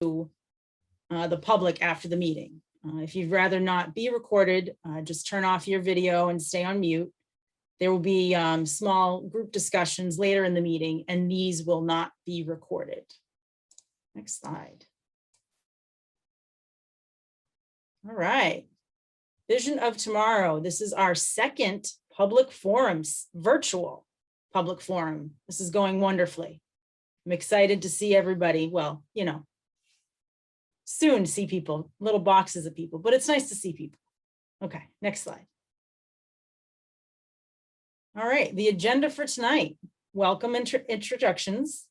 the public after the meeting. If you'd rather not be recorded, just turn off your video and stay on mute. There will be small group discussions later in the meeting, and these will not be recorded. Next slide. All right. Vision of tomorrow. This is our second public forums, virtual public forum. This is going wonderfully. I'm excited to see everybody. Well, you know, soon see people, little boxes of people, but it's nice to see people. Okay, next slide. All right, the agenda for tonight. Welcome introductions,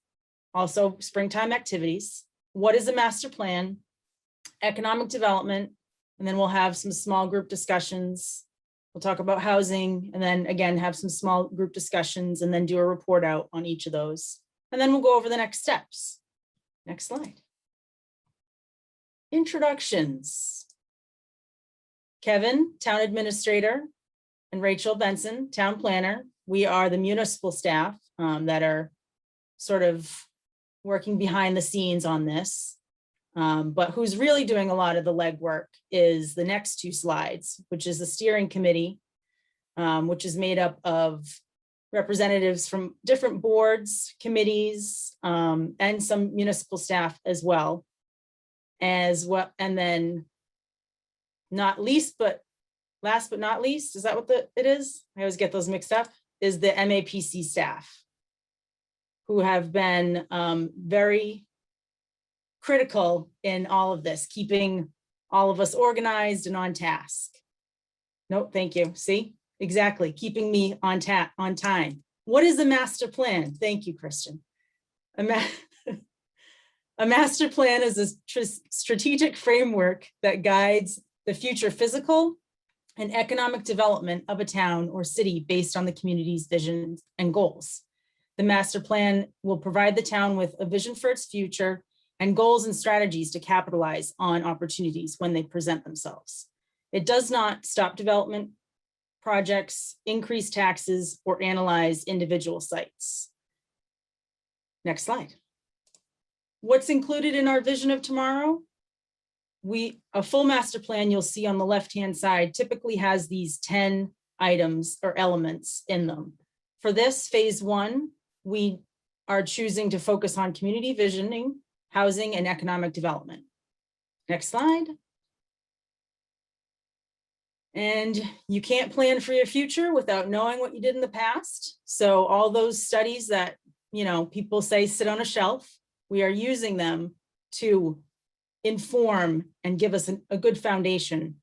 also springtime activities. What is a master plan? Economic development, and then we'll have some small group discussions. We'll talk about housing, and then again, have some small group discussions, and then do a report out on each of those. And then we'll go over the next steps. Next slide. Introductions. Kevin, town administrator, and Rachel Benson, town planner. We are the municipal staff that are sort of working behind the scenes on this. But who's really doing a lot of the legwork is the next two slides, which is the steering committee, which is made up of representatives from different boards, committees, and some municipal staff as well. And then not least, but last but not least, is that what it is? I always get those mixed up, is the MAPC staff, who have been very critical in all of this, keeping all of us organized and on task. Nope, thank you. See, exactly, keeping me on time. What is a master plan? Thank you, Christian. A master plan is a strategic framework that guides the future physical and economic development of a town or city based on the community's vision and goals. The master plan will provide the town with a vision for its future and goals and strategies to capitalize on opportunities when they present themselves. It does not stop development projects, increase taxes, or analyze individual sites. Next slide. What's included in our vision of tomorrow? A full master plan you'll see on the left-hand side typically has these 10 items or elements in them. For this phase one, we are choosing to focus on community visioning, housing, and economic development. Next slide. And you can't plan for your future without knowing what you did in the past. So all those studies that, you know, people say sit on a shelf, we are using them to inform and give us a good foundation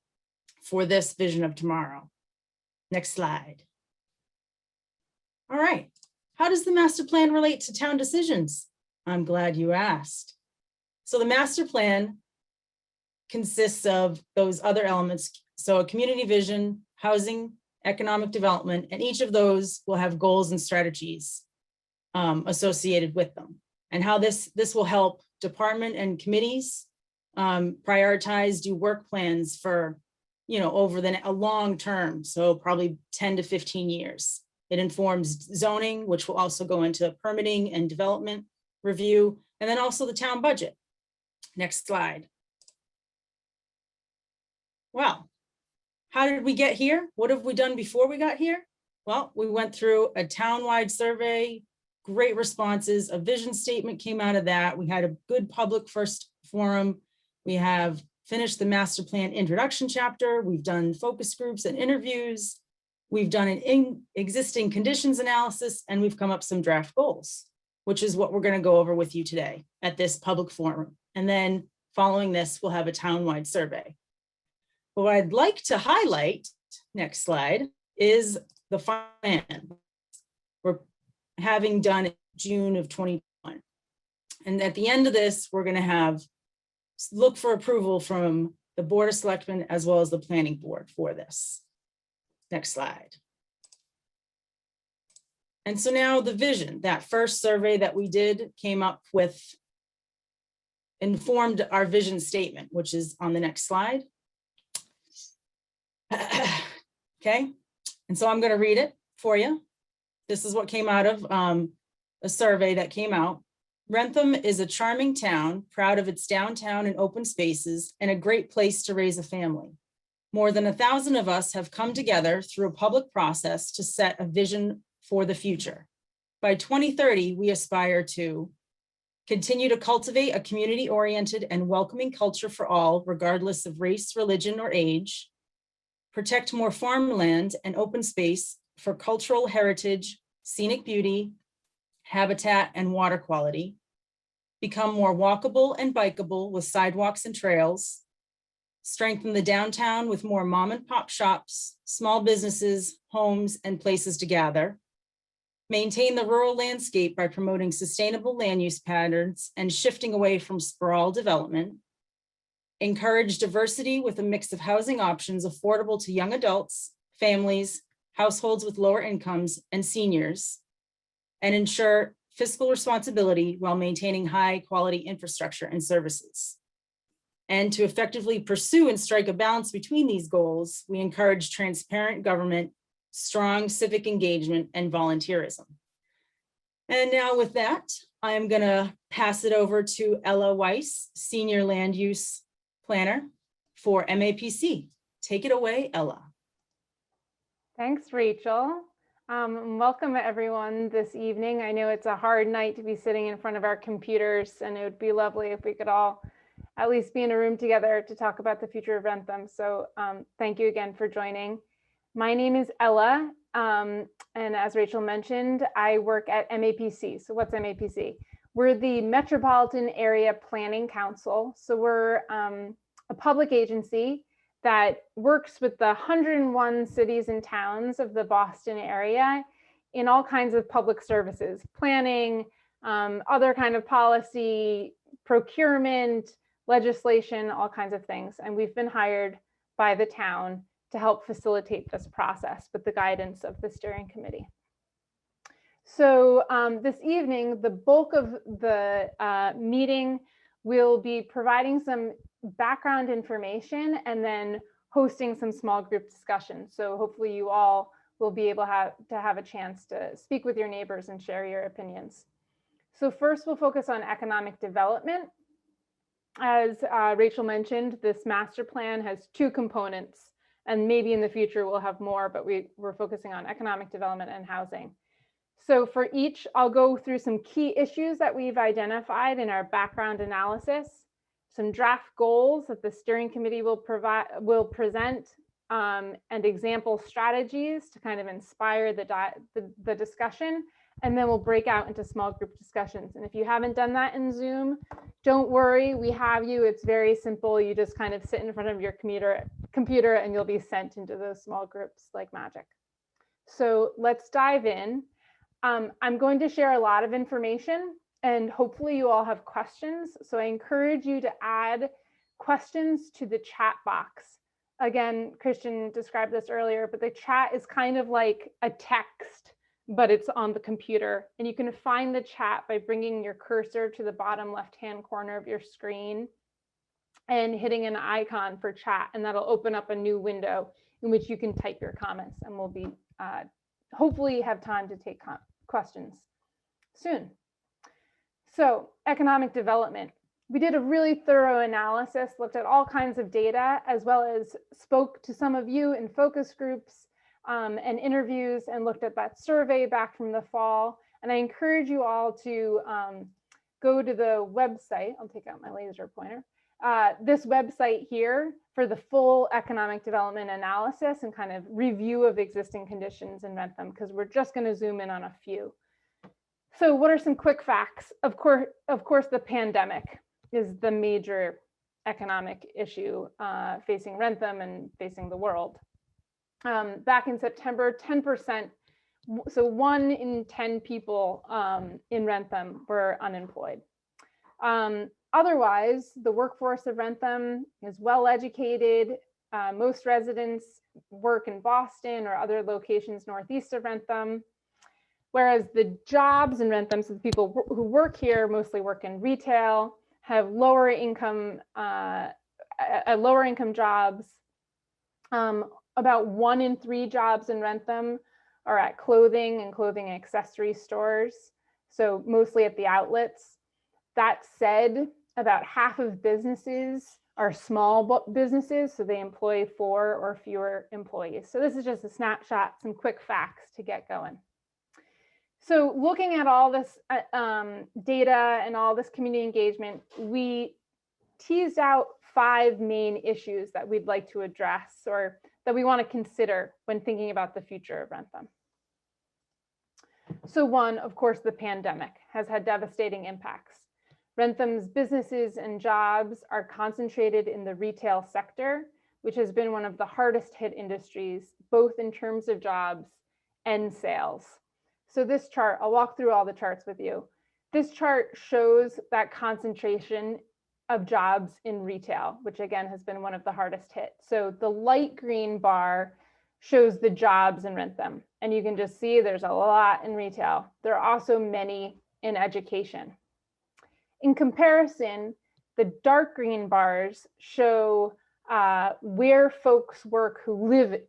for this vision of tomorrow. Next slide. All right, how does the master plan relate to town decisions? I'm glad you asked. So the master plan consists of those other elements. So a community vision, housing, economic development, and each of those will have goals and strategies associated with them. And how this will help department and committees prioritize, do work plans for, you know, over a long term, so probably 10 to 15 years. It informs zoning, which will also go into permitting and development review, and then also the town budget. Next slide. Well, how did we get here? What have we done before we got here? Well, we went through a town-wide survey, great responses, a vision statement came out of that. We had a good public first forum. We have finished the master plan introduction chapter. We've done focus groups and interviews. We've done an existing conditions analysis, and we've come up some draft goals, which is what we're going to go over with you today at this public forum. And then following this, we'll have a town-wide survey. But what I'd like to highlight, next slide, is the plan we're having done in June of 2021. And at the end of this, we're going to look for approval from the Board of Selectmen as well as the Planning Board for this. Next slide. And so now the vision, that first survey that we did came up with, informed our vision statement, which is on the next slide. Okay, and so I'm going to read it for you. This is what came out of a survey that came out. Wrentham is a charming town, proud of its downtown and open spaces, and a great place to raise a family. More than 1,000 of us have come together through a public process to set a vision for the future. By 2030, we aspire to continue to cultivate a community-oriented and welcoming culture for all, regardless of race, religion, or age, protect more farmland and open space for cultural heritage, scenic beauty, habitat, and water quality, become more walkable and bikeable with sidewalks and trails, strengthen the downtown with more mom and pop shops, small businesses, homes, and places to gather, maintain the rural landscape by promoting sustainable land use patterns and shifting away from sprawl development, encourage diversity with a mix of housing options affordable to young adults, families, households with lower incomes, and seniors, and ensure fiscal responsibility while maintaining high quality infrastructure and services. And to effectively pursue and strike a balance between these goals, we encourage transparent government, strong civic engagement, and volunteerism. And now with that, I'm gonna pass it over to Ella Weiss, Senior Land Use Planner for MAPC. Take it away, Ella. Thanks, Rachel. Welcome everyone this evening. I know it's a hard night to be sitting in front of our computers, and it would be lovely if we could all at least be in a room together to talk about the future of Wrentham. So thank you again for joining. My name is Ella, and as Rachel mentioned, I work at MAPC. So what's MAPC? We're the Metropolitan Area Planning Council. So we're a public agency that works with the 101 cities and towns of the Boston area in all kinds of public services, planning, other kind of policy, procurement, legislation, all kinds of things. And we've been hired by the town to help facilitate this process with the guidance of the steering committee. So this evening, the bulk of the meeting will be providing some background information and then hosting some small group discussions. So hopefully you all will be able to have a chance to speak with your neighbors and share your opinions. So first we'll focus on economic development. As Rachel mentioned, this master plan has two components, and maybe in the future we'll have more, but we're focusing on economic development and housing. So for each, I'll go through some key issues that we've identified in our background analysis, some draft goals that the steering committee will present, and example strategies to kind of inspire the discussion. And then we'll break out into small group discussions. And if you haven't done that in Zoom, don't worry, we have you. It's very simple. You just kind of sit in front of your computer and you'll be sent into those small groups like magic. So let's dive in. I'm going to share a lot of information and hopefully you all have questions. So I encourage you to add questions to the chat box. Again, Christian described this earlier, but the chat is kind of like a text, but it's on the computer. And you can find the chat by bringing your cursor to the bottom left-hand corner of your screen and hitting an icon for chat. And that'll open up a new window in which you can type your comments, and we'll be hopefully have time to take questions soon. So economic development. We did a really thorough analysis, looked at all kinds of data, as well as spoke to some of you in focus groups and interviews, and looked at that survey back from the fall. And I encourage you all to go to the website. I'll take out my laser pointer. This website here for the full economic development analysis and kind of review of existing conditions in Wrentham, because we're just going to zoom in on a few. So what are some quick facts? Of course, the pandemic is the major economic issue facing Wrentham and facing the world. Back in September, 10%, so 1 in 10 people in Wrentham were unemployed. Otherwise, the workforce of Wrentham is well educated. Most residents work in Boston or other locations northeast of Wrentham. Whereas the jobs in Wrentham, so the people who work here mostly work in retail, have lower income jobs. About 1 in 3 jobs in Wrentham are at clothing and clothing accessory stores, so mostly at the outlets. That said, about half of businesses are small businesses, so they employ 4 or fewer employees. So this is just a snapshot, some quick facts to get going. So looking at all this data and all this community engagement, we teased out 5 main issues that we'd like to address or that we want to consider when thinking about the future of Wrentham. So one, of course, the pandemic has had devastating impacts. Wrentham's businesses and jobs are concentrated in the retail sector, which has been one of the hardest hit industries, both in terms of jobs and sales. So this chart, I'll walk through all the charts with you. This chart shows that concentration of jobs in retail, which again has been one of the hardest hit. So the light green bar shows the jobs in Wrentham, and you can just see there's a lot in retail. There are also many in education. In comparison, the dark green bars show where folks work who live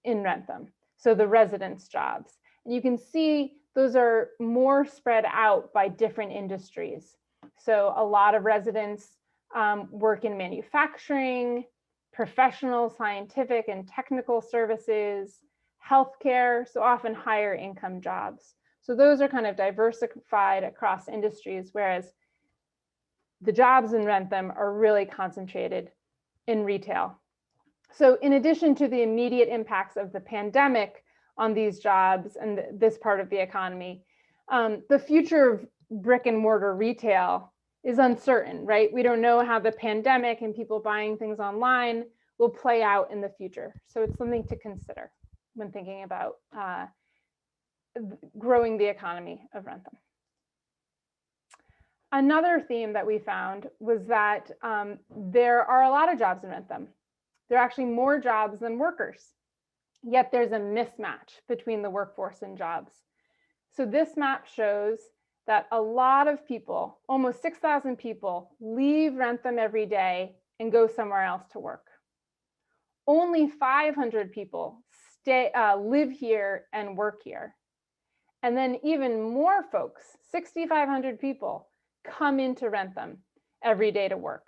in Wrentham, so the residents' jobs. And you can see those are more spread out by different industries. So a lot of residents work in manufacturing, professional, scientific, and technical services, healthcare, so often higher income jobs. So those are kind of diversified across industries, whereas the jobs in Wrentham are really concentrated in retail. So in addition to the immediate impacts of the pandemic on these jobs and this part of the economy, the future of brick and mortar retail is uncertain, right? We don't know how the pandemic and people buying things online will play out in the future. So it's something to consider when thinking about growing the economy of Wrentham. Another theme that we found was that there are a lot of jobs in Wrentham. There are actually more jobs than workers, yet there's a mismatch between the workforce and jobs. So this map shows that a lot of people, almost 6,000 people, leave Wrentham every day and go somewhere else to work. Only 500 people live here and work here. And then even more folks, 6,500 people, come into Wrentham every day to work.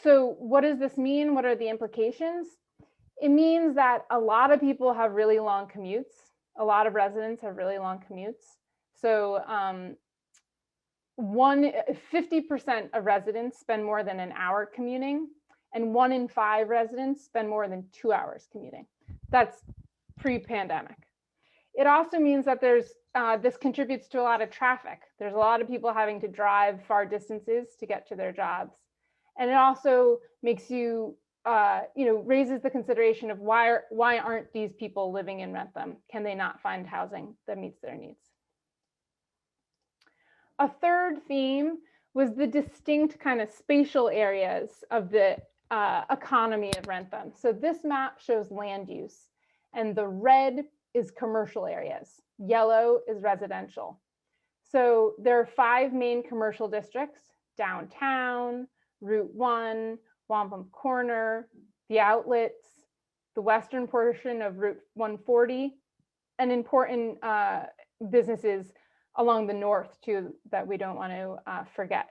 So what does this mean? What are the implications? It means that a lot of people have really long commutes. A lot of residents have really long commutes. So 50% of residents spend more than an hour commuting, and 1 in 5 residents spend more than 2 hours commuting. That's pre-pandemic. It also means that this contributes to a lot of traffic. There's a lot of people having to drive far distances to get to their jobs. And it also makes you, raises the consideration of why aren't these people living in Wrentham? Can they not find housing that meets their needs? A third theme was the distinct kind of spatial areas of the economy of Wrentham. So this map shows land use, and the red is commercial areas. Yellow is residential. So there are 5 main commercial districts: downtown, Route 1, Wampum Corner, the outlets, the western portion of Route 140, and important businesses along the north too that we don't want to forget.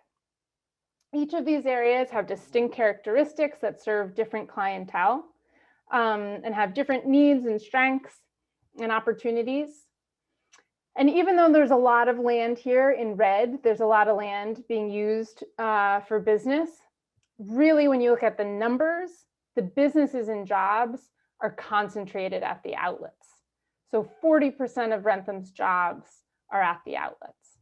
Each of these areas have distinct characteristics that serve different clientele and have different needs and strengths and opportunities. And even though there's a lot of land here in red, there's a lot of land being used for business. Really, when you look at the numbers, the businesses and jobs are concentrated at the outlets. So 40% of Wrentham's jobs are at the outlets.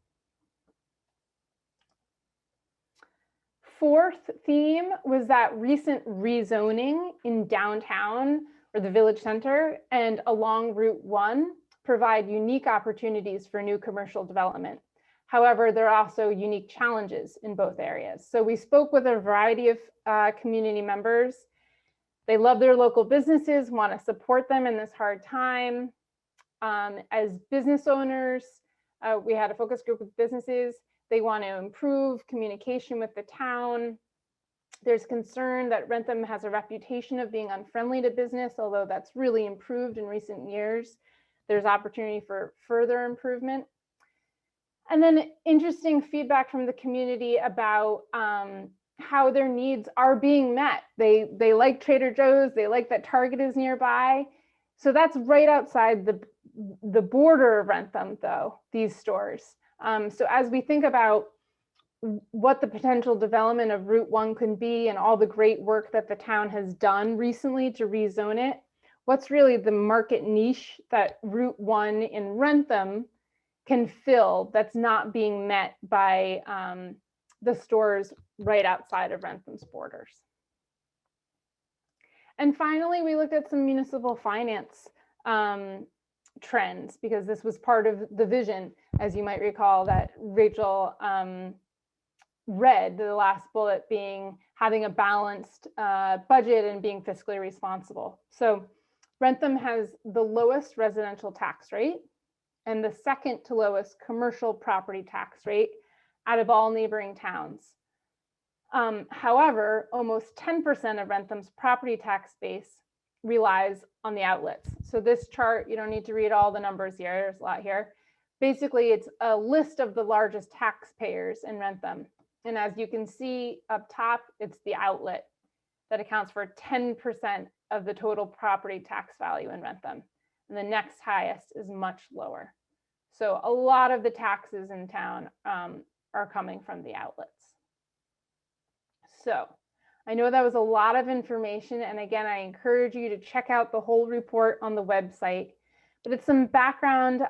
Fourth theme was that recent rezoning in downtown or the village center and along Route 1 provide unique opportunities for new commercial development. However, there are also unique challenges in both areas. So we spoke with a variety of community members. They love their local businesses, want to support them in this hard time. As business owners, we had a focus group of businesses. They want to improve communication with the town. There's concern that Wrentham has a reputation of being unfriendly to business, although that's really improved in recent years. There's opportunity for further improvement. And then interesting feedback from the community about how their needs are being met. They like Trader Joe's, they like that Target is nearby. So that's right outside the border of Wrentham, though, these stores. So as we think about what the potential development of Route 1 could be and all the great work that the town has done recently to rezone it, what's really the market niche that Route 1 in Wrentham can fill that's not being met by the stores right outside of Wrentham's borders. And finally, we looked at some municipal finance trends, because this was part of the vision, as you might recall, that Rachel read, the last bullet being having a balanced budget and being fiscally responsible. So Wrentham has the lowest residential tax rate and the second to lowest commercial property tax rate out of all neighboring towns. However, almost 10% of Wrentham's property tax base relies on the outlets. So this chart, you don't need to read all the numbers here, there's a lot here. Basically, it's a list of the largest taxpayers in Wrentham. And as you can see up top, it's the outlet that accounts for 10% of the total property tax value in Wrentham. And the next highest is much lower. So a lot of the taxes in town are coming from the outlets. So I know that was a lot of information. And again, I encourage you to check out the whole report on the website. But it's some background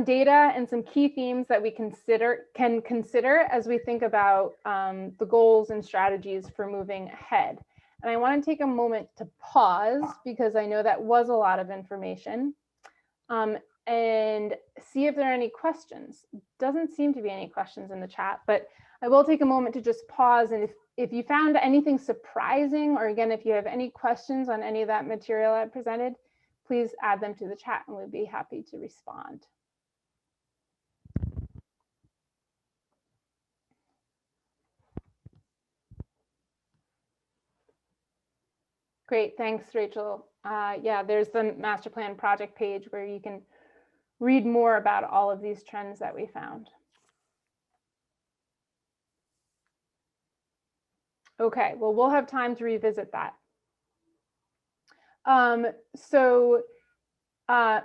data and some key themes that we can consider as we think about the goals and strategies for moving ahead. And I want to take a moment to pause, because I know that was a lot of information, and see if there are any questions. Doesn't seem to be any questions in the chat, but I will take a moment to just pause. And if you found anything surprising, or again, if you have any questions on any of that material I presented, please add them to the chat and we'd be happy to respond. Great, thanks, Rachel. Yeah, there's the master plan project page where you can read more about all of these trends that we found. Okay, well, we'll have time to revisit that.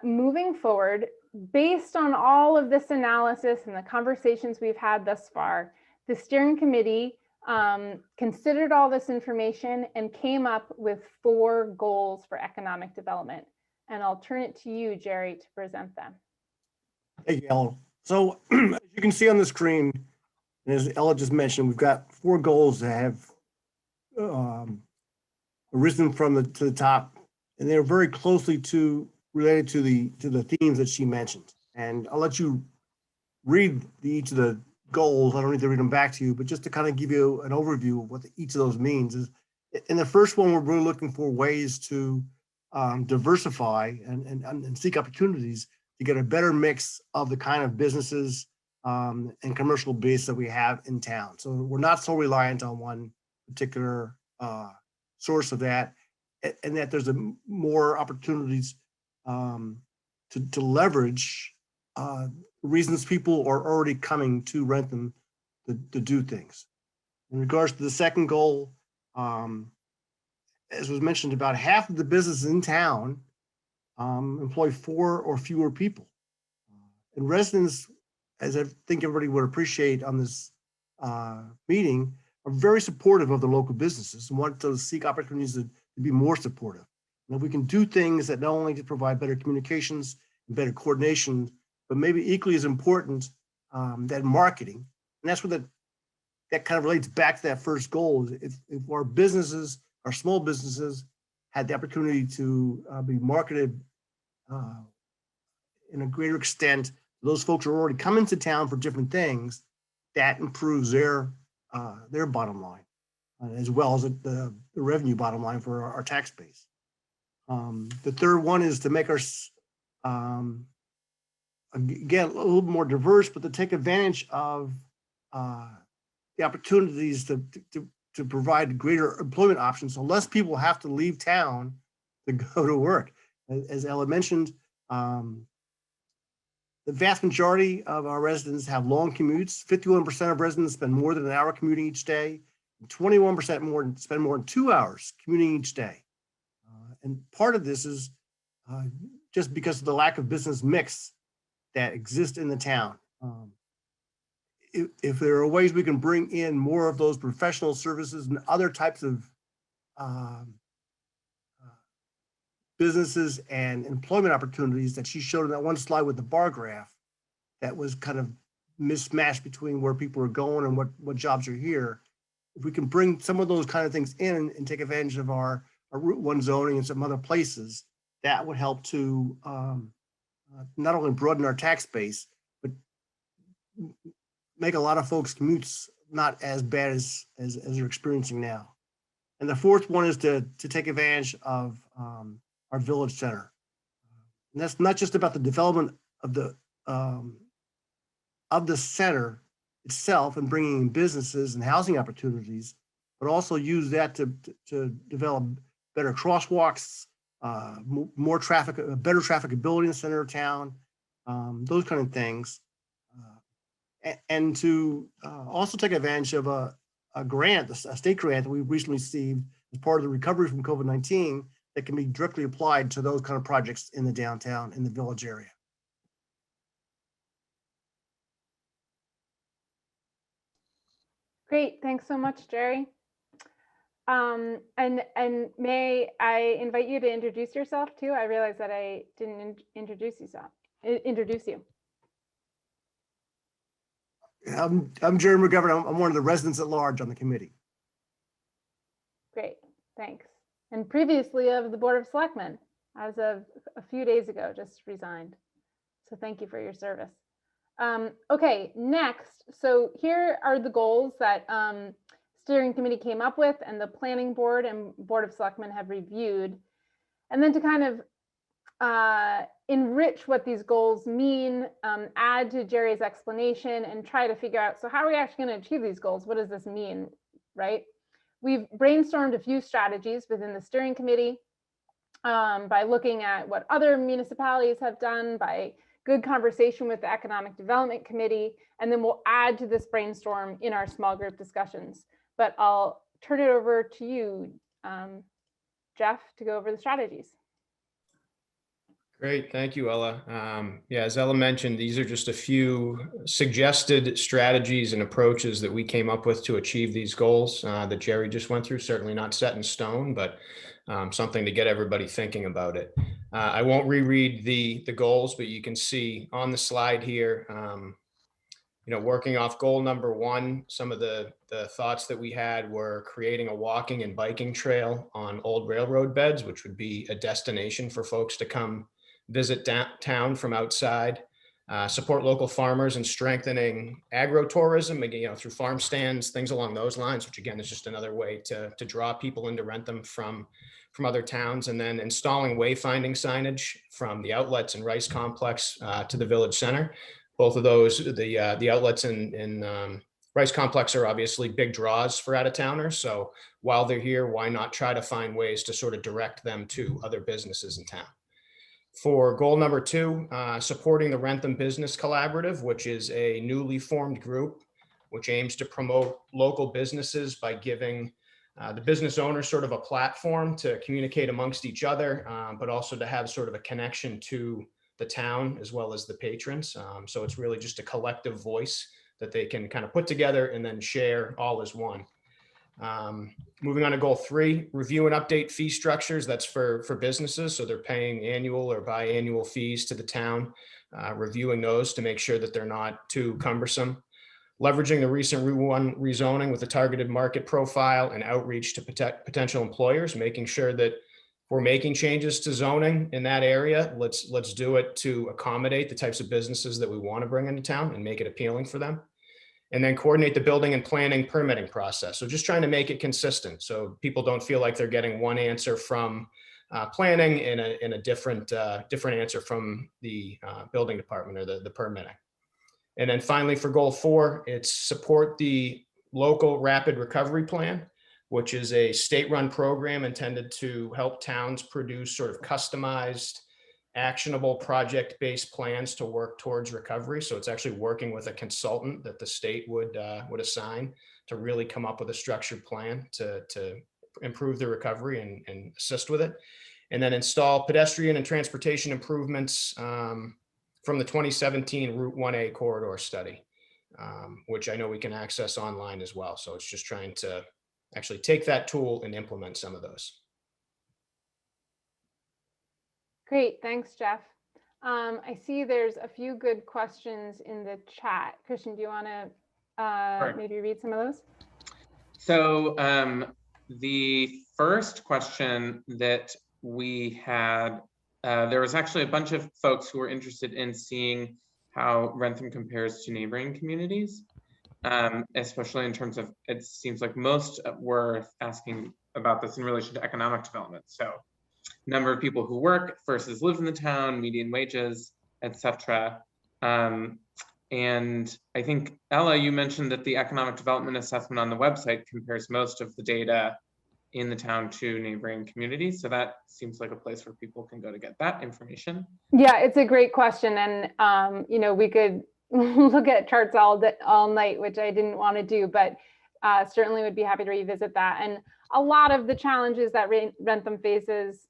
Moving forward, based on all of this analysis and the conversations we've had thus far, the steering committee considered all this information and came up with 4 goals for economic development. And I'll turn it to you, Jerry, to present them. Thank you, Ella. So as you can see on the screen, and as Ella just mentioned, we've got 4 goals that have arisen from to the top, and they're very closely related to the themes that she mentioned. And I'll let you read each of the goals. I don't need to read them back to you, but just to kind of give you an overview of what each of those means is. In the first one, we're really looking for ways to diversify and seek opportunities to get a better mix of the kind of businesses and commercial base that we have in town. So we're not so reliant on one particular source of that, and that there's more opportunities to leverage reasons people are already coming to Wrentham to do things. In regards to the second goal, as was mentioned, about half of the businesses in town employ 4 or fewer people. And residents, as I think everybody would appreciate on this meeting, are very supportive of the local businesses and want to seek opportunities to be more supportive. And if we can do things that not only to provide better communications and better coordination, but maybe equally as important, that marketing. And that's what that kind of relates back to that first goal. If our businesses, our small businesses, had the opportunity to be marketed in a greater extent, those folks are already coming to town for different things, that improves their bottom line, as well as the revenue bottom line for our tax base. The third one is to make our, again, a little more diverse, but to take advantage of the opportunities to provide greater employment options, so less people have to leave town to go to work. As Ella mentioned, the vast majority of our residents have long commutes. 51% of residents spend more than an hour commuting each day. 21% more spend more than 2 hours commuting each day. And part of this is just because of the lack of business mix that exists in the town. If there are ways we can bring in more of those professional services and other types of businesses and employment opportunities that she showed in that one slide with the bar graph, that was kind of mismatched between where people are going and what jobs are here. If we can bring some of those kind of things in and take advantage of our Route 1 zoning and some other places, that would help to not only broaden our tax base, but make a lot of folks' commutes not as bad as they're experiencing now. And the fourth one is to take advantage of our village center. And that's not just about the development of the center itself and bringing in businesses and housing opportunities, but also use that to develop better crosswalks, more traffic, better trafficability in the center of town, those kind of things. And to also take advantage of a grant, a state grant that we recently received as part of the recovery from COVID-19 that can be directly applied to those kind of projects in the downtown, in the village area. Great, thanks so much, Jerry. And may I invite you to introduce yourself too? I realized that I didn't introduce you. I'm Jerry McGovern. I'm one of the residents at large on the committee. Great, thanks. And previously of the Board of Selectmen, as of a few days ago, just resigned. So thank you for your service. Okay, next. So here are the goals that steering committee came up with and the planning board and Board of Selectmen have reviewed. And then to kind of enrich what these goals mean, add to Jerry's explanation and try to figure out, so how are we actually going to achieve these goals? What does this mean, right? We've brainstormed a few strategies within the steering committee by looking at what other municipalities have done, by good conversation with the Economic Development Committee, and then we'll add to this brainstorm in our small group discussions. But I'll turn it over to you, Jeff, to go over the strategies. Great, thank you, Ella. Yeah, as Ella mentioned, these are just a few suggested strategies and approaches that we came up with to achieve these goals that Jerry just went through. Certainly not set in stone, but something to get everybody thinking about it. I won't reread the goals, but you can see on the slide here, working off goal number 1, some of the thoughts that we had were creating a walking and biking trail on old railroad beds, which would be a destination for folks to come visit town from outside, support local farmers and strengthening agro-tourism, again, through farm stands, things along those lines, which again is just another way to draw people into Wrentham from other towns, and then installing wayfinding signage from the outlets and Rice Complex to the village center. Both of those, the outlets in Rice Complex are obviously big draws for out-of-towners. So while they're here, why not try to find ways to sort of direct them to other businesses in town? For goal number 2, supporting the Wrentham Business Collaborative, which is a newly formed group which aims to promote local businesses by giving the business owners sort of a platform to communicate amongst each other, but also to have sort of a connection to the town as well as the patrons. So it's really just a collective voice that they can kind of put together and then share all as one. Moving on to goal 3, review and update fee structures. That's for businesses. So they're paying annual or biannual fees to the town, reviewing those to make sure that they're not too cumbersome. Leveraging the recent Route 1 rezoning with a targeted market profile and outreach to potential employers, making sure that if we're making changes to zoning in that area, let's do it to accommodate the types of businesses that we want to bring into town and make it appealing for them. And then coordinate the building and planning permitting process. So just trying to make it consistent so people don't feel like they're getting one answer from planning and a different answer from the building department or the permitting. And then finally, for goal 4, it's support the local rapid recovery plan, which is a state-run program intended to help towns produce sort of customized actionable project-based plans to work towards recovery. So it's actually working with a consultant that the state would assign to really come up with a structured plan to improve the recovery and assist with it. And then install pedestrian and transportation improvements from the 2017 Route 1A corridor study, which I know we can access online as well. So it's just trying to actually take that tool and implement some of those. Great, thanks, Jeff. I see there's a few good questions in the chat. Christian, do you want to maybe read some of those? So the first question that we had, there was actually a bunch of folks who were interested in seeing how Wrentham compares to neighboring communities, especially in terms of, it seems like most were asking about this in relation to economic development. So number of people who work versus live in the town, median wages, etc. And I think, Ella, you mentioned that the economic development assessment on the website compares most of the data in the town to neighboring communities. So that seems like a place where people can go to get that information. Yeah, it's a great question. And, you know, we could look at charts all night, which I didn't want to do, but certainly would be happy to revisit that. And a lot of the challenges that Wrentham faces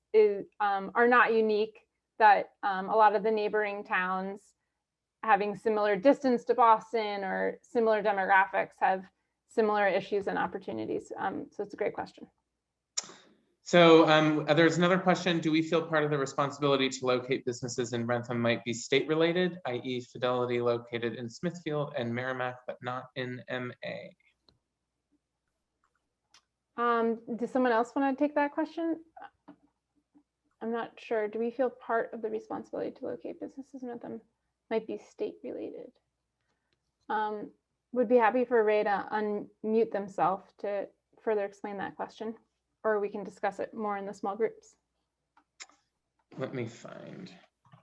are not unique, that a lot of the neighboring towns having similar distance to Boston or similar demographics have similar issues and opportunities. So it's a great question. So there's another question. Do we feel part of the responsibility to locate businesses in Wrentham might be state related, i.e. Fidelity located in Smithfield and Merrimack, but not in MA? Does someone else want to take that question? I'm not sure. Do we feel part of the responsibility to locate businesses in Wrentham might be state related? Would be happy for Ray to unmute themselves to further explain that question, or we can discuss it more in the small groups. Let me find,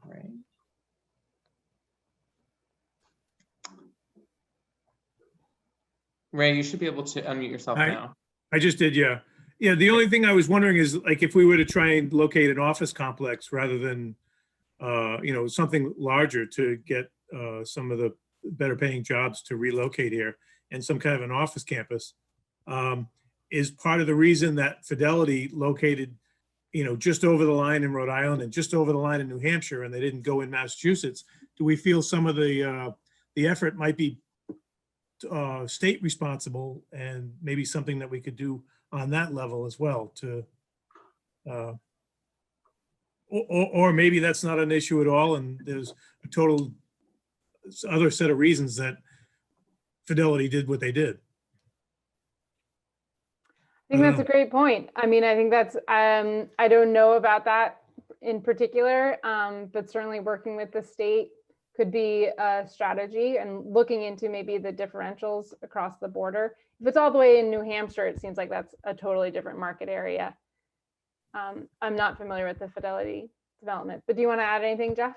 right. Ray, you should be able to unmute yourself now. I just did, yeah. Yeah, the only thing I was wondering is, like, if we were to try and locate an office complex rather than, you know, something larger to get some of the better paying jobs to relocate here and some kind of an office campus, is part of the reason that Fidelity located, you know, just over the line in Rhode Island and just over the line in New Hampshire, and they didn't go in Massachusetts. Do we feel some of the effort might be state responsible, and maybe something that we could do on that level as well to, or maybe that's not an issue at all, and there's a total other set of reasons that Fidelity did what they did. I think that's a great point. I mean, I think that's, I don't know about that in particular, but certainly working with the state could be a strategy, and looking into maybe the differentials across the border. If it's all the way in New Hampshire, it seems like that's a totally different market area. I'm not familiar with the Fidelity development, but do you want to add anything, Jeff?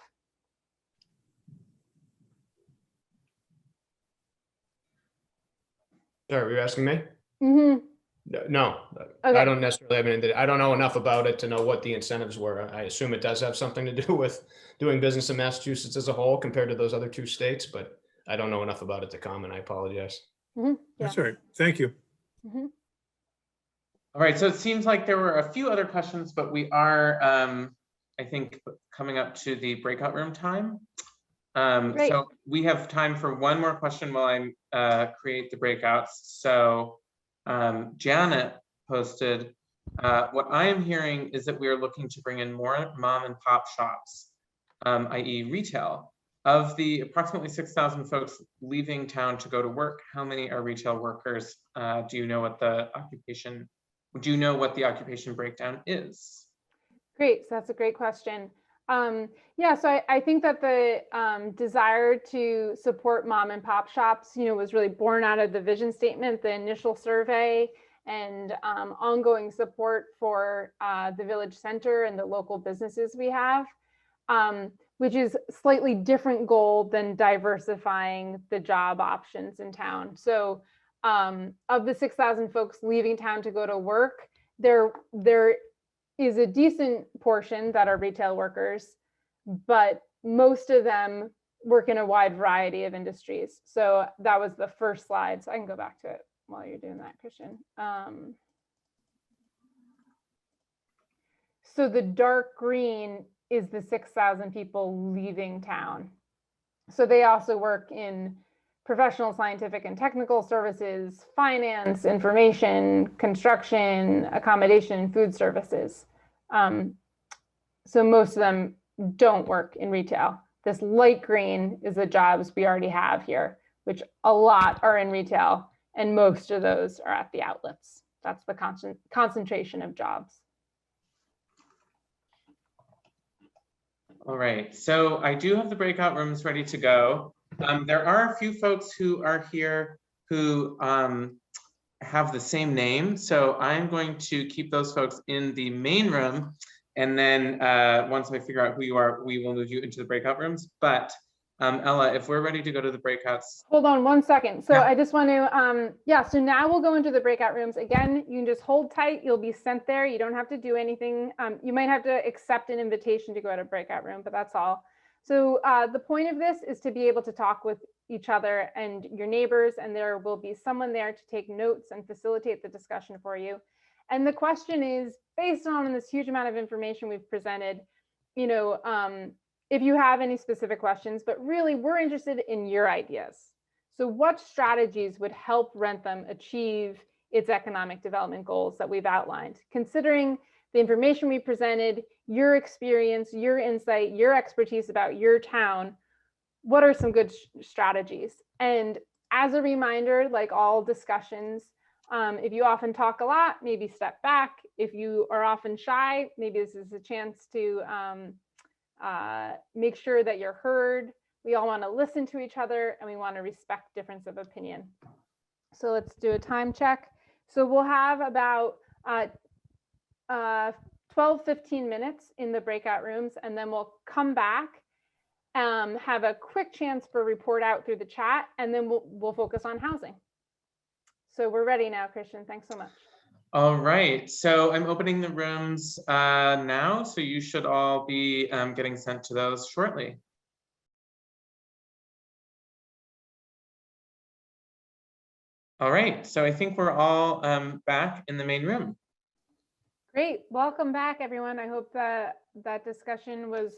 Sorry, were you asking me? Mm-hmm. No, Okay. I don't necessarily have anything. I don't know enough about it to know what the incentives were. I assume it does have something to do with doing business in Massachusetts as a whole compared to those other two states, but I don't know enough about it to comment. I apologize. Mm-hmm. Yeah. That's all right. Thank you. Mm-hmm. All right, so it seems like there were a few other questions, but we are, I think, coming up to the breakout room time. Great. So we have time for one more question while I create the breakouts. So Janet posted, what I am hearing is that we are looking to bring in more mom and pop shops, i.e. retail. Of the approximately 6,000 folks leaving town to go to work, how many are retail workers? Do you know what the occupation breakdown is? Great, so that's a great question. Yeah, so I think that the desire to support mom and pop shops, you know, was really born out of the vision statement, the initial survey, and ongoing support for the village center and the local businesses we have, which is slightly different goal than diversifying the job options in town. So of the 6,000 folks leaving town to go to work, there is a decent portion that are retail workers, but most of them work in a wide variety of industries. So that was the first slide. So I can go back to it while you're doing that, Christian. So the dark green is the 6,000 people leaving town. So they also work in professional, scientific, and technical services, finance, information, construction, accommodation, food services. So most of them don't work in retail. This light green is the jobs we already have here, which a lot are in retail, and most of those are at the outlets. That's the concentration of jobs. All right, so I do have the breakout rooms ready to go. There are a few folks who are here who have the same name, so I'm going to keep those folks in the main room, and then once I figure out who you are, we will move you into the breakout rooms. But Ella, if we're ready to go to the breakouts. Hold on one second. So Yeah. I just want to, so now we'll go into the breakout rooms. Again, you can just hold tight. You'll be sent there. You don't have to do anything. You might have to accept an invitation to go to a breakout room, but that's all. So the point of this is to be able to talk with each other and your neighbors, and there will be someone there to take notes and facilitate the discussion for you. And the question is, based on this huge amount of information we've presented, you know, if you have any specific questions, but really we're interested in your ideas. So what strategies would help Wrentham achieve its economic development goals that we've outlined? Considering the information we presented, your experience, your insight, your expertise about your town, what are some good strategies? And as a reminder, like all discussions, if you often talk a lot, maybe step back. If you are often shy, maybe this is a chance to make sure that you're heard. We all want to listen to each other, and we want to respect difference of opinion. So let's do a time check. So we'll have about 12-15 minutes in the breakout rooms, and then we'll come back, have a quick chance for report out through the chat, and then we'll focus on housing. So we're ready now, Christian. Thanks so much. All right, so I'm opening the rooms now, so you should all be getting sent to those shortly. All right, so I think we're all back in the main room. Great, welcome back, everyone. I hope that discussion was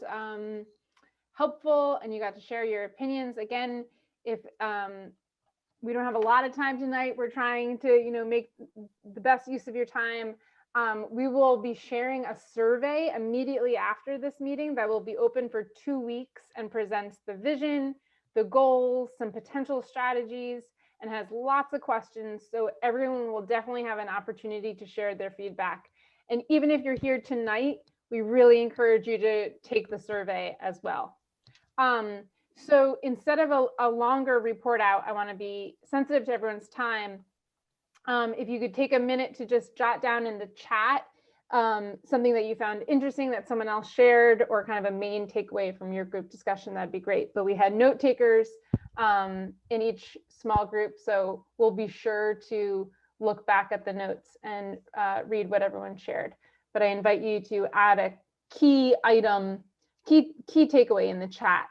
helpful and you got to share your opinions. Again, if we don't have a lot of time tonight, we're trying to, you know, make the best use of your time. We will be sharing a survey immediately after this meeting that will be open for 2 weeks and presents the vision, the goals, some potential strategies, and has lots of questions. So everyone will definitely have an opportunity to share their feedback. And even if you're here tonight, we really encourage you to take the survey as well. So instead of a longer report out, I want to be sensitive to everyone's time. If you could take a minute to just jot down in the chat something that you found interesting that someone else shared, or kind of a main takeaway from your group discussion, that'd be great. But we had note takers in each small group, so we'll be sure to look back at the notes and read what everyone shared. But I invite you to add a key item, key takeaway in the chat.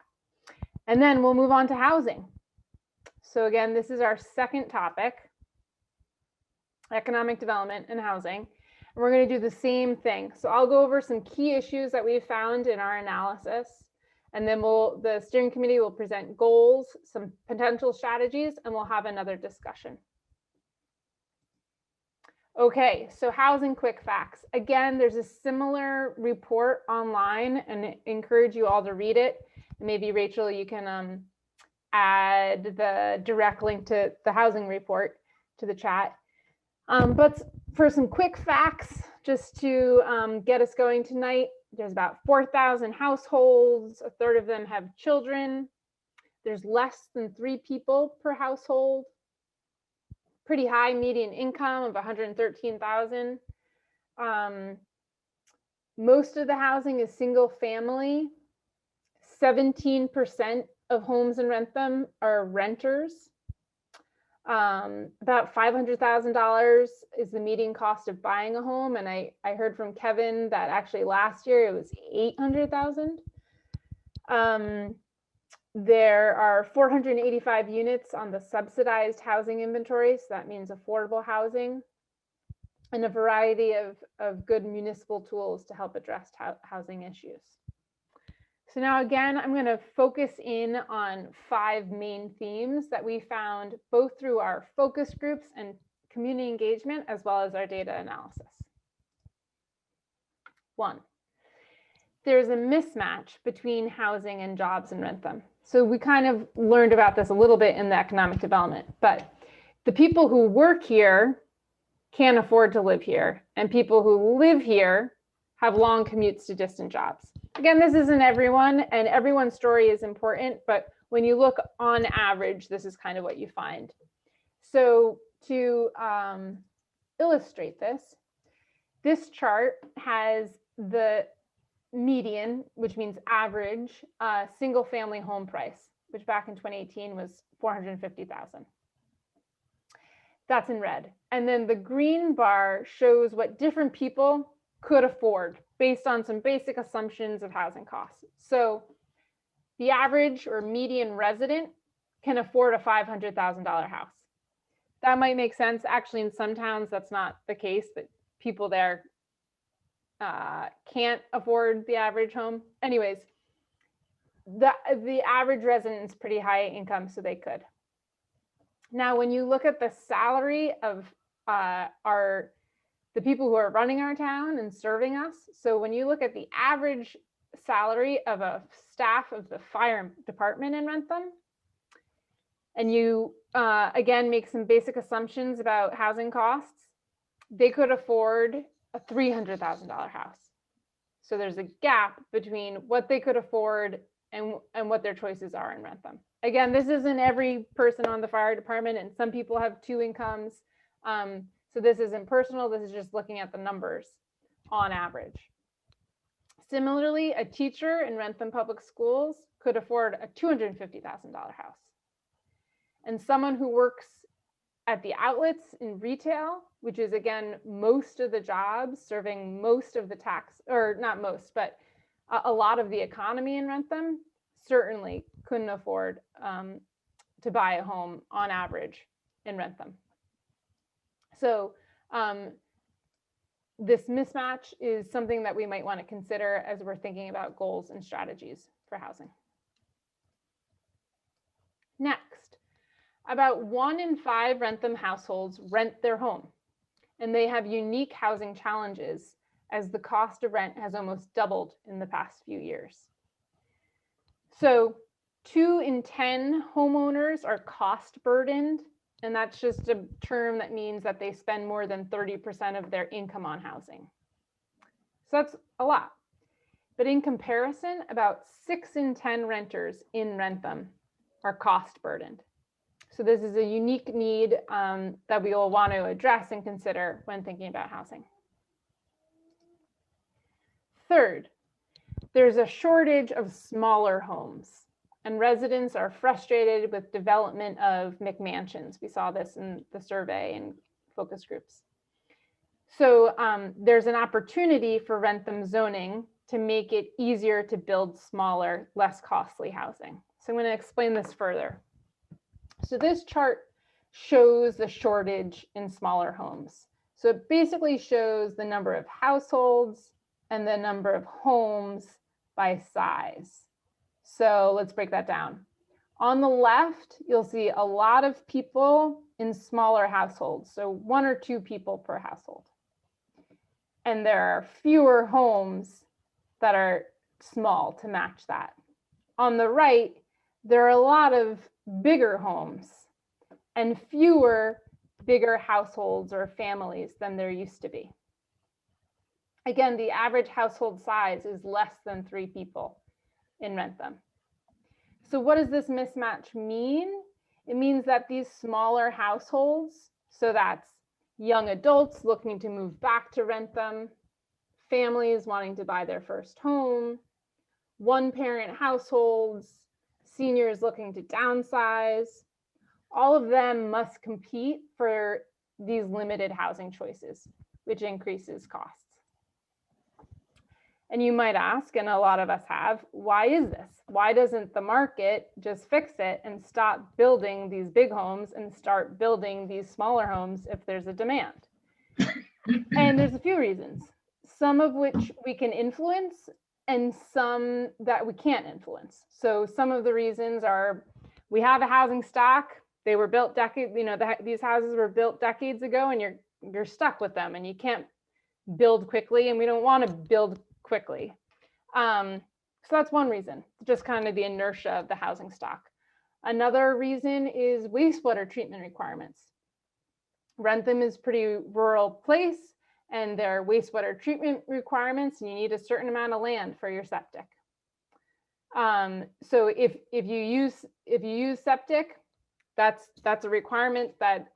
And then we'll move on to housing. So again, this is our second topic, economic development and housing. And we're going to do the same thing. So I'll go over some key issues that we found in our analysis. And then the steering committee will present goals, some potential strategies, and we'll have another discussion. Okay, so housing quick facts. Again, there's a similar report online, and I encourage you all to read it. Maybe Rachel, you can add the direct link to the housing report to the chat. But for some quick facts, just to get us going tonight, there's about 4,000 households. A third of them have children. There's less than 3 people per household. Pretty high median income of 113,000. Most of the housing is single family. 17% of homes in Wrentham are renters. About $500,000 is the median cost of buying a home. And I heard from Kevin that actually last year it was $800,000. There are 485 units on the subsidized housing inventory, so that means affordable housing, and a variety of good municipal tools to help address housing issues. So now again, I'm going to focus in on 5 main themes that we found both through our focus groups and community engagement, as well as our data analysis. 1, there's a mismatch between housing and jobs in Wrentham. So we kind of learned about this a little bit in the economic development, but the people who work here can't afford to live here, and people who live here have long commutes to distant jobs. Again, this isn't everyone, and everyone's story is important, but when you look on average, this is kind of what you find. So to illustrate this, this chart has the median, which means average, single family home price, which back in 2018 was $450,000. That's in red. And then the green bar shows what different people could afford based on some basic assumptions of housing costs. So the average or median resident can afford a $500,000 house. That might make sense. Actually, in some towns, that's not the case, that people there can't afford the average home. Anyways, the average resident is pretty high income, so they could. Now, when you look at the salary of the people who are running our town and serving us, so when you look at the average salary of a staff of the fire department in Wrentham, and you again make some basic assumptions about housing costs, they could afford a $300,000 house. So there's a gap between what they could afford and what their choices are in Wrentham. Again, this isn't every person on the fire department, and some people have 2 incomes. So this isn't personal, this is just looking at the numbers on average. Similarly, a teacher in Wrentham Public Schools could afford a $250,000 house. And someone who works at the outlets in retail, which is again, most of the jobs serving most of the tax, or not most, but a lot of the economy in Wrentham, certainly couldn't afford to buy a home on average in Wrentham. So this mismatch is something that we might want to consider as we're thinking about goals and strategies for housing. Next, about 1 in 5 Wrentham households rent their home, and they have unique housing challenges as the cost of rent has almost doubled in the past few years. So 2 in 10 homeowners are cost burdened, and that's just a term that means that they spend more than 30% of their income on housing. So that's a lot. But in comparison, about 6 in 10 renters in Wrentham are cost burdened. So this is a unique need that we will want to address and consider when thinking about housing. Third, there's a shortage of smaller homes, and residents are frustrated with development of McMansions. We saw this in the survey and focus groups. So there's an opportunity for Wrentham zoning to make it easier to build smaller, less costly housing. So I'm going to explain this further. So this chart shows the shortage in smaller homes. So it basically shows the number of households and the number of homes by size. So let's break that down. On the left, you'll see a lot of people in smaller households, so 1 or 2 people per household. And there are fewer homes that are small to match that. On the right, there are a lot of bigger homes and fewer bigger households or families than there used to be. Again, the average household size is less than 3 people in Wrentham. So what does this mismatch mean? It means that these smaller households, so that's young adults looking to move back to Wrentham, families wanting to buy their first home, 1-parent households, seniors looking to downsize, all of them must compete for these limited housing choices, which increases costs. And you might ask, and a lot of us have, why is this? Why doesn't the market just fix it and stop building these big homes and start building these smaller homes if there's a demand? And there's a few reasons, some of which we can influence and some that we can't influence. So some of the reasons are, we have a housing stock. They were built these houses were built decades ago, and you're stuck with them and you can't build quickly, and we don't want to build quickly. So that's one reason, just kind of the inertia of the housing stock. Another reason is wastewater treatment requirements. Wrentham is a pretty rural place, and there are wastewater treatment requirements, and you need a certain amount of land for your septic. So if you use septic, that's a requirement that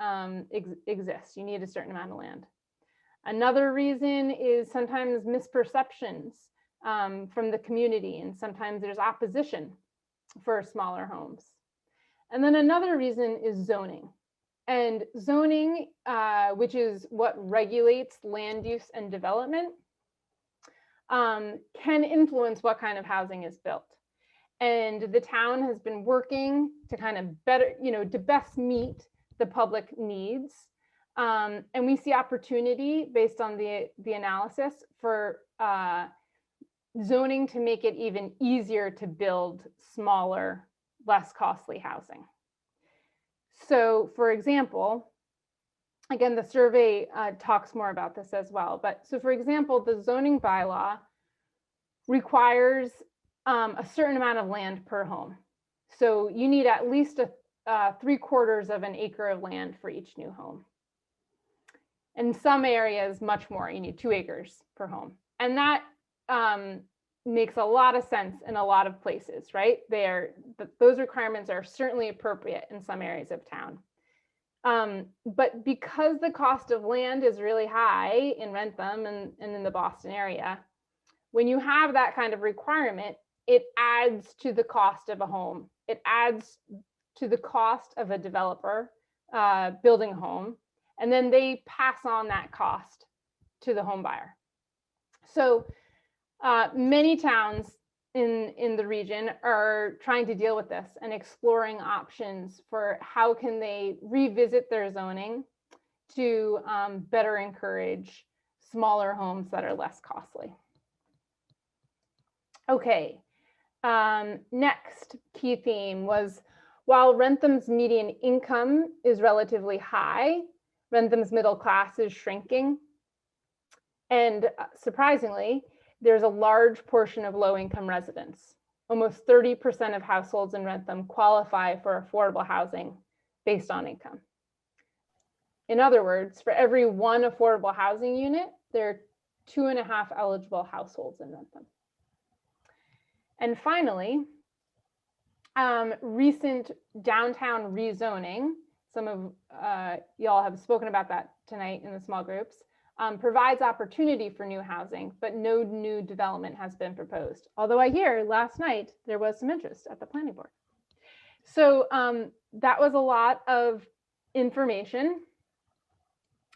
exists. You need a certain amount of land. Another reason is sometimes misperceptions from the community, and sometimes there's opposition for smaller homes. And then another reason is zoning. And zoning, which is what regulates land use and development, can influence what kind of housing is built. And the town has been working to kind of better, to best meet the public needs. And we see opportunity based on the analysis for zoning to make it even easier to build smaller, less costly housing. So for example, again, the survey talks more about this as well. But so for example, the zoning bylaw requires a certain amount of land per home. So you need at least 3/4 of an acre of land for each new home. In some areas, much more, you need 2 acres per home. And that makes a lot of sense in a lot of places, right? Those requirements are certainly appropriate in some areas of town. But because the cost of land is really high in Wrentham and in the Boston area, when you have that kind of requirement, it adds to the cost of a home. It adds to the cost of a developer building a home, and then they pass on that cost to the home buyer. So many towns in the region are trying to deal with this and exploring options for how can they revisit their zoning to better encourage smaller homes that are less costly. Okay, next key theme was, while Wrentham's median income is relatively high, Wrentham's middle class is shrinking. And surprisingly, there's a large portion of low-income residents. Almost 30% of households in Wrentham qualify for affordable housing based on income. In other words, for every 1 affordable housing unit, there are 2.5 eligible households in Wrentham. And finally, recent downtown rezoning, some of y'all have spoken about that tonight in the small groups, provides opportunity for new housing, but no new development has been proposed. Although I hear last night there was some interest at the planning board. So that was a lot of information,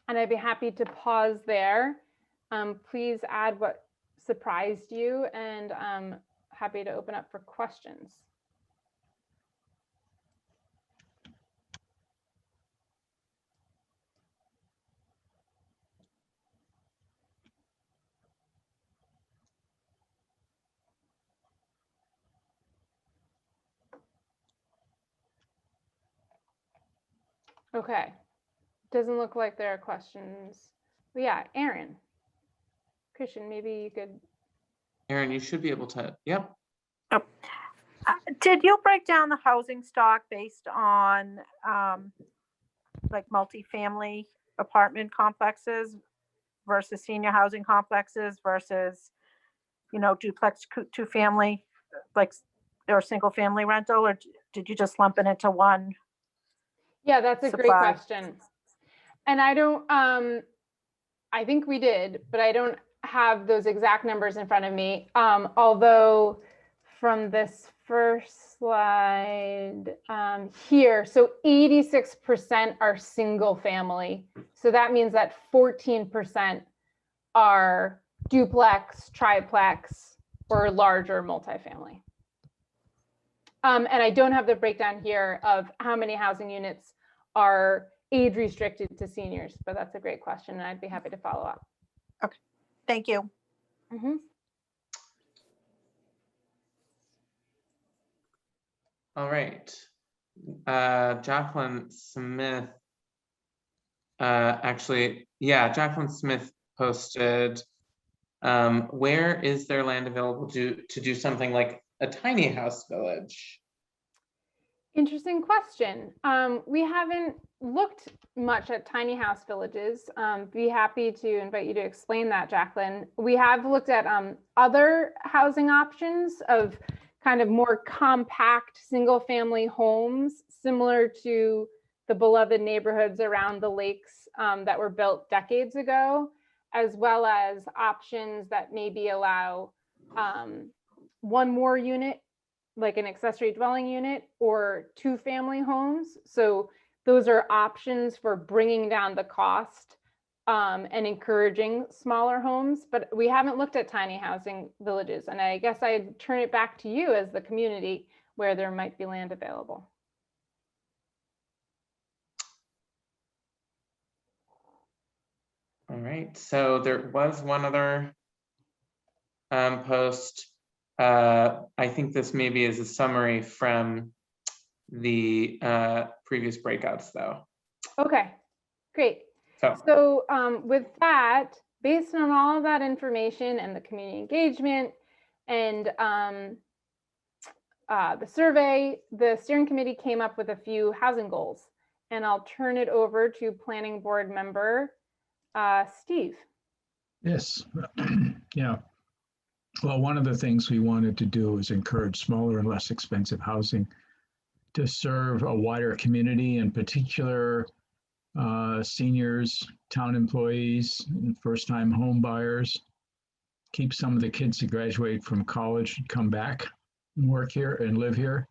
and I'd be happy to pause there. Please add what surprised you, and I'm happy to open up for questions. Okay, doesn't look like there are questions. But yeah, Aaron, Christian, maybe you could. Aaron, you should be able to, yep. Oh. Did you break down the housing stock based on like multifamily apartment complexes versus senior housing complexes versus, duplex 2-family, like, or single family rental, or did you just lump it into one? Yeah, that's a great question. And I don't, I think we did, but I don't have those exact numbers in front of me. Although from this first slide here, so 86% are single family. So that means that 14% are duplex, triplex, or larger multifamily. And I don't have the breakdown here of how many housing units are age restricted to seniors, but that's a great question, and I'd be happy to follow up. Thank you. Mhm. All right. Jacqueline Smith. Actually, yeah, Jacqueline Smith posted, where is there land available to do something like a tiny house village? Interesting question. We haven't looked much at tiny house villages. Be happy to invite you to explain that, Jacqueline. We have looked at other housing options of kind of more compact single family homes, similar to the beloved neighborhoods around the lakes that were built decades ago, as well as options that maybe allow one more unit, like an accessory dwelling unit, or two family homes. So those are options for bringing down the cost and encouraging smaller homes, but we haven't looked at tiny housing villages. And I guess I'd turn it back to you as the community where there might be land available. All right, so there was one other post. I think this maybe is a summary from the previous breakouts though. Okay, great. So So with that, based on all of that information and the community engagement and the survey, the steering committee came up with a few housing goals, and I'll turn it over to planning board member Steve. Yes, yeah. Well, one of the things we wanted to do is encourage smaller and less expensive housing to serve a wider community, in particular seniors, town employees, and first-time home buyers. Keep some of the kids that graduate from college and come back and work here and live here.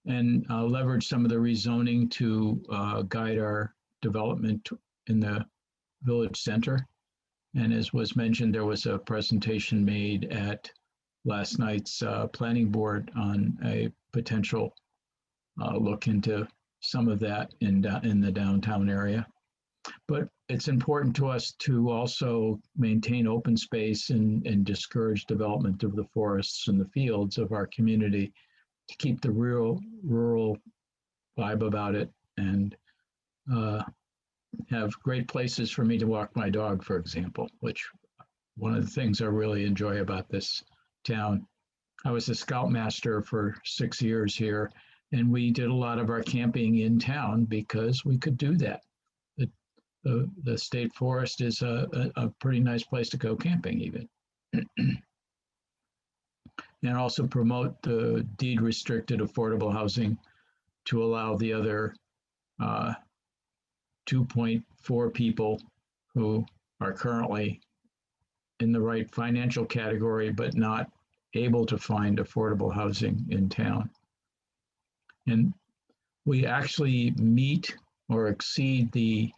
And leverage some of the rezoning to guide our development in the village center. And as was mentioned, there was a presentation made at last night's planning board on a potential look into some of that in the downtown area. But it's important to us to also maintain open space and discourage development of the forests and the fields of our community to keep the rural vibe about it and have great places for me to walk my dog, for example, which one of the things I really enjoy about this town. I was a scoutmaster for 6 years here, and we did a lot of our camping in town because we could do that. The state forest is a pretty nice place to go camping even. And also promote the deed restricted affordable housing to allow the other 2.4 people who are currently in the right financial category, but not able to find affordable housing in town. And we actually meet or exceed the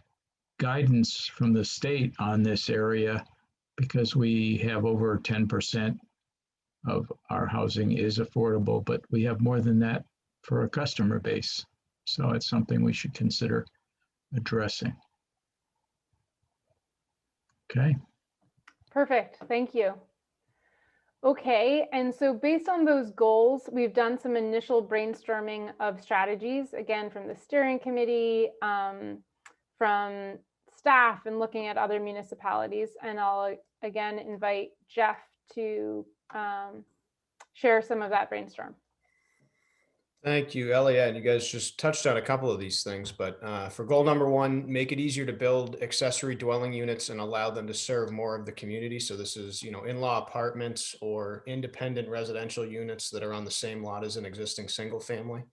guidance from the state on this area because we have over 10% of our housing is affordable, but we have more than that for a customer base. So it's something we should consider addressing. Okay. Perfect, thank you. Okay, and so based on those goals, we've done some initial brainstorming of strategies, again, from the steering committee, from staff, and looking at other municipalities. And I'll again invite Jeff to share some of that brainstorm. Thank you, Elliot. You guys just touched on a couple of these things, but for goal number 1, make it easier to build accessory dwelling units and allow them to serve more of the community. So this is, in-law apartments or independent residential units that are on the same lot as an existing single family.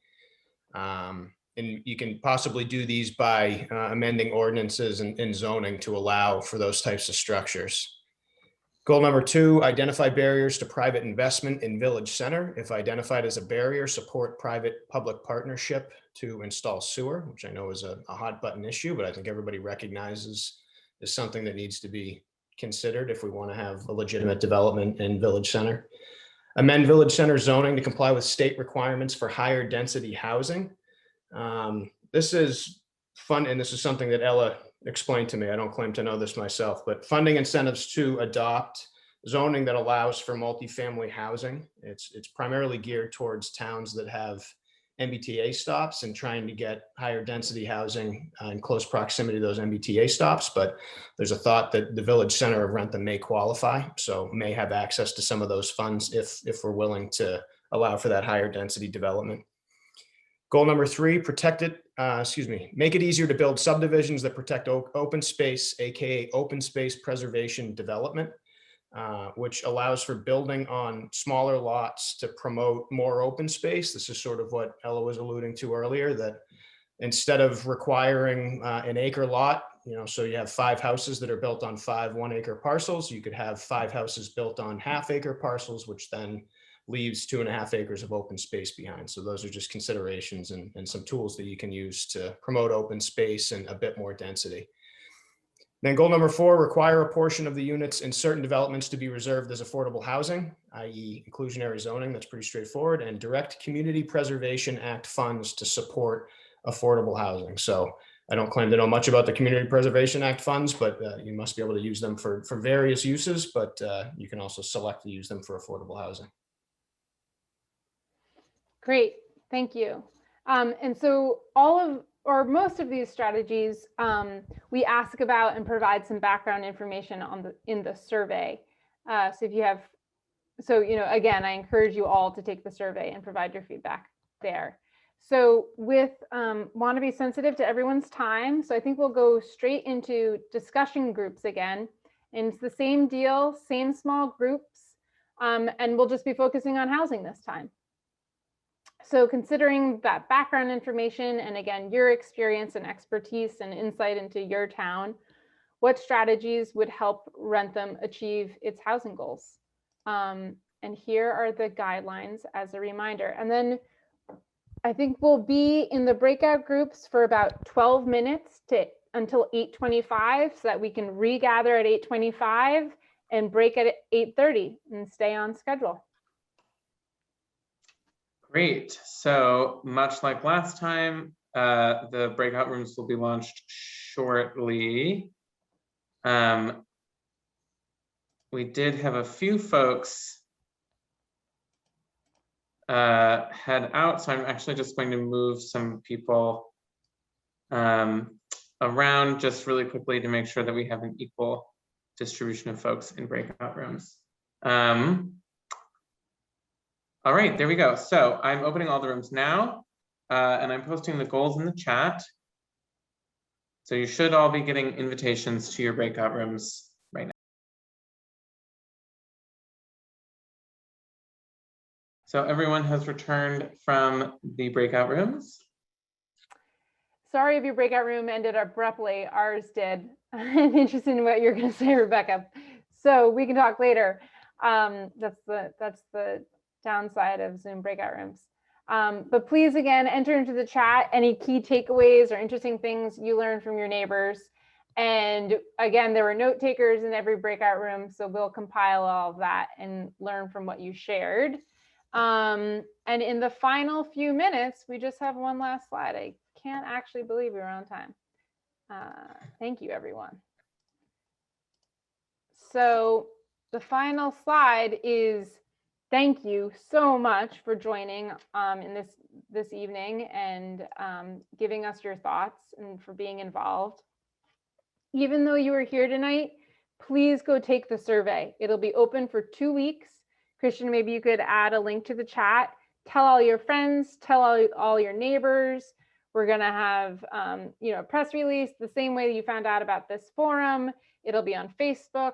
And you can possibly do these by amending ordinances and zoning to allow for those types of structures. Goal number 2, identify barriers to private investment in village center. If identified as a barrier, support private-public partnership to install sewer, which I know is a hot button issue, but I think everybody recognizes is something that needs to be considered if we want to have a legitimate development in Village Center. Amend Village Center zoning to comply with state requirements for higher density housing. This is fun, and this is something that Ella explained to me. I don't claim to know this myself, but funding incentives to adopt zoning that allows for multifamily housing. It's primarily geared towards towns that have MBTA stops and trying to get higher density housing in close proximity to those MBTA stops. But there's a thought that the Village Center of Wrentham may qualify, so may have access to some of those funds if we're willing to allow for that higher density development. Goal number 3, make it easier to build subdivisions that protect open space, AKA open space preservation development, which allows for building on smaller lots to promote more open space. This is sort of what Ella was alluding to earlier, that instead of requiring an acre lot, so you have 5 houses that are built on 5 1-acre parcels, you could have 5 houses built on half-acre parcels, which then leaves 2.5 acres of open space behind. So those are just considerations and some tools that you can use to promote open space and a bit more density. Then goal number 4, require a portion of the units in certain developments to be reserved as affordable housing, i.e. inclusionary zoning. That's pretty straightforward. And direct Community Preservation Act funds to support affordable housing. So I don't claim to know much about the Community Preservation Act funds, but you must be able to use them for various uses, but you can also select to use them for affordable housing. Great, thank you. And so all of, or most of these strategies, we ask about and provide some background information on in the survey. So if you have, again, I encourage you all to take the survey and provide your feedback there. So want to be sensitive to everyone's time. So I think we'll go straight into discussion groups again. And it's the same deal, same small groups, and we'll just be focusing on housing this time. So considering that background information and again, your experience and expertise and insight into your town, what strategies would help Wrentham achieve its housing goals? And here are the guidelines as a reminder. And then I think we'll be in the breakout groups for about 12 minutes until 8:25 so that we can regather at 8:25 and break at 8:30 and stay on schedule. Great. So much like last time, the breakout rooms will be launched shortly. We did have a few folks head out, so I'm actually just going to move some people around just really quickly to make sure that we have an equal distribution of folks in breakout rooms. All right, there we go. So I'm opening all the rooms now, and I'm posting the goals in the chat. So you should all be getting invitations to your breakout rooms right now. So everyone has returned from the breakout rooms. Sorry if your breakout room ended abruptly, ours did. I'm interested in what you're gonna say, Rebecca. So we can talk later. That's the downside of Zoom breakout rooms. But please, again, enter into the chat any key takeaways or interesting things you learned from your neighbors. And again, there were note takers in every breakout room, so we'll compile all of that and learn from what you shared. And in the final few minutes, we just have one last slide. I can't actually believe we were on time. Thank you, everyone. So the final slide is thank you so much for joining in this evening and giving us your thoughts and for being involved. Even though you are here tonight, please go take the survey. It'll be open for 2 weeks. Christian, maybe you could add a link to the chat. Tell all your friends, tell all your neighbors. We're gonna have a press release the same way that you found out about this forum. It'll be on Facebook.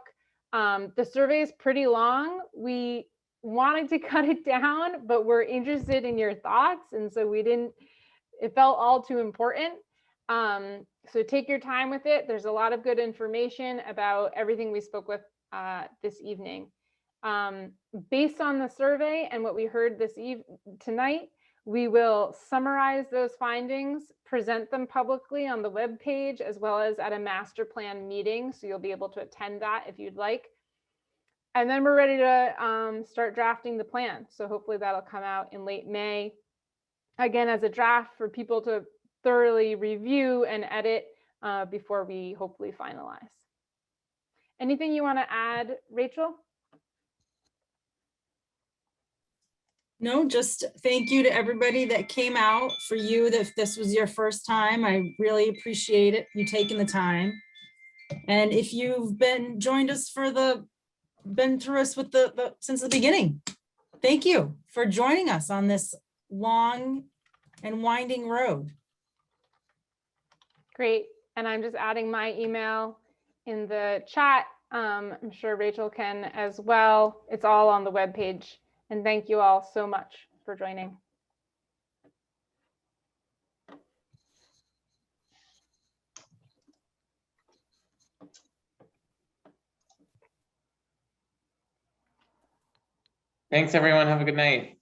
The survey is pretty long. We wanted to cut it down, but we're interested in your thoughts. And so it felt all too important. So take your time with it. There's a lot of good information about everything we spoke with this evening. Based on the survey and what we heard tonight, We will summarize those findings, present them publicly on the webpage, as well as at a master plan meeting. So you'll be able to attend that if you'd like. And then we're ready to start drafting the plan. So hopefully that'll come out in late May. Again, as a draft for people to thoroughly review and edit before we hopefully finalize. Anything you want to add, Rachel? No, just thank you to everybody that came out. For you, that if this was your first time, I really appreciate it, you taking the time. And if you've joined us been through us with since the beginning, thank you for joining us on this long and winding road. Great. And I'm just adding my email in the chat. I'm sure Rachel can as well. It's all on the webpage. And thank you all so much for joining. Thanks, everyone. Have a good night.